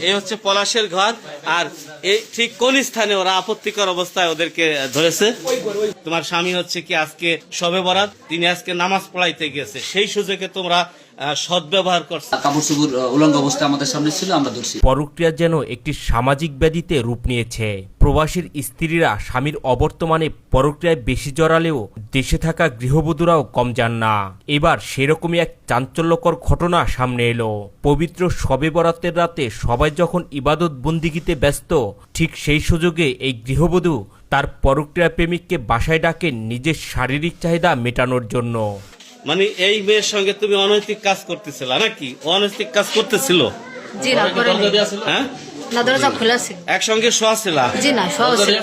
এই হচ্ছে পলাশের ঘর। আর এই ঠিক কোন স্থানে ওরা আপত্তিকর অবস্থায় ওদেরকে ধরেছে? তোমার স্বামী হচ্ছে কি আজকে শবে বরাত, তিনি আজকে নামাজ পড়াইতে গেছে, সেই সুযোগে তোমরা সদ্ব্যবহার করছো। কাপড় চোপড় উলঙ্গ অবস্থা আমাদের সামনে ছিল, আমরা ধরছি। পরক্রিয়া যেন একটি সামাজিক ব্যাধিতে রূপ নিয়েছে। প্রবাসীর স্ত্রীরা স্বামীর অবর্তমানে পরক্রিয়ায় বেশি জড়ালেও দেশে থাকা গৃহবধূরাও কম যান না। এবার সেরকমই এক চাঞ্চল্যকর ঘটনা সামনে এলো। পবিত্র শবে বরাতের রাতে সবাই যখন ইবাদত বন্দিগিতে ব্যস্ত, ঠিক সেই সুযোগে এই গৃহবধূ তার পরক্রিয়া প্রেমিককে বাসায় ডাকেন নিজের শারীরিক চাহিদা মেটানোর জন্য। মানে এই মেয়ের সঙ্গে তুমি অনৈতিক কাজ করতেছিল নাকি? অনৈতিক কাজ করতেছিল? জি না, করিনি। হ্যাঁ, না, দরজা খোলা ছিল। একসঙ্গে শোয়া ছিলা? জি না, শোয়া ছিল।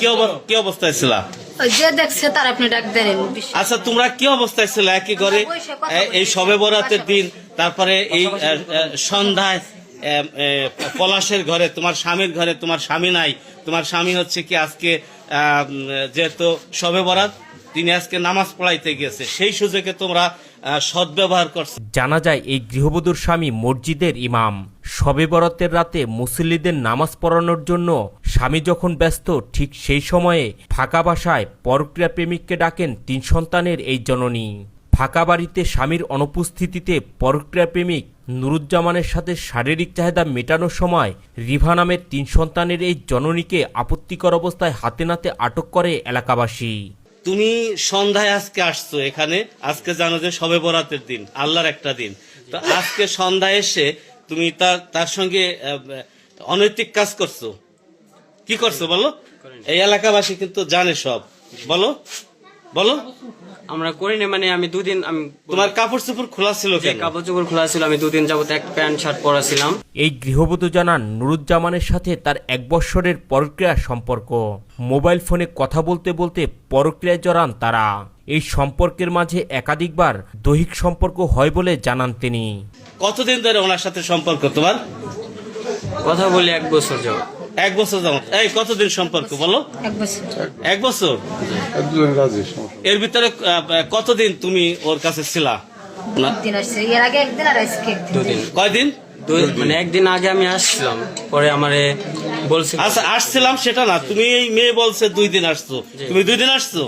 কি অবস্থায় ছিলা? ওই যে দেখছে তার আপনি ডাক দেন। আচ্ছা, তোমরা কি অবস্থায় ছিল একই ঘরে এই শবে বরাতের দিন? তারপরে এই সন্ধ্যায় পলাশের ঘরে, তোমার স্বামীর ঘরে তোমার স্বামী নাই, তোমার স্বামী হচ্ছে কি আজকে যেহেতু শবে বরাত, তিনি আজকে নামাজ পড়াইতে গেছে, সেই সুযোগে তোমরা সদ্ব্যবহার করছো। জানা যায় এই গৃহবধূর স্বামী মসজিদের ইমাম। শবে বরাতের রাতে মুসল্লিদের নামাজ পড়ানোর জন্য স্বামী যখন ব্যস্ত, ঠিক সেই সময়ে ফাঁকা বাসায় পরক্রিয়া প্রেমিককে ডাকেন 3 সন্তানের এই জননী। ফাঁকা বাড়িতে স্বামীর অনুপস্থিতিতে পরক্রিয়া প্রেমিক নুরুজ্জামানের সাথে শারীরিক চাহিদা মেটানোর সময় রিভা নামের 3 সন্তানের এই জননীকে আপত্তিকর অবস্থায় হাতে নাতে আটক করে এলাকাবাসী। তুমি সন্ধ্যায় আজকে আসছো এখানে, আজকে জানো যে শবে বরাতের দিন, আল্লাহর একটা দিন। তো আজকে সন্ধ্যায় এসে তুমি তার সঙ্গে অনৈতিক কাজ করছো। কি করছো বলো? এই এলাকাবাসী কিন্তু জানে সব। বলো বলো। আমরা করিনি, মানে আমি দুদিন তোমার কাপড় চোপড় খোলা ছিল কেন? কাপড় চোপড় খোলা ছিল, আমি দুদিন যাবত এক প্যান্ট শার্ট পরা ছিলাম। এই গৃহবধূ জানান নুরুজ্জামানের সাথে তার 1 বৎসরের পরক্রিয়া সম্পর্ক। মোবাইল ফোনে কথা বলতে বলতে পরক্রিয়ায় জড়ান তারা। এই সম্পর্কের মাঝে একাধিকবার দৈহিক সম্পর্ক হয় বলে জানান তিনি। কতদিন ধরে ওনার সাথে সম্পর্ক তোমার? কথা বলি 1 বছর যাবত। 1 বছর যাবত। এই কতদিন সম্পর্ক বলো? 1 বছর। 1 বছর। এর ভিতরে কতদিন তুমি ওর কাছে ছিলা? দিন আসছে, এর আগে একদিন আর আজকে একদিন। দুদিন। কয়দিন? মানে একদিন আগে আমি আসছিলাম, পরে আমারে বলছিল। আচ্ছা, আসছিলাম সেটা না, তুমি এই মেয়ে বলছে 2 দিন আসছো, তুমি 2 দিন আসছো?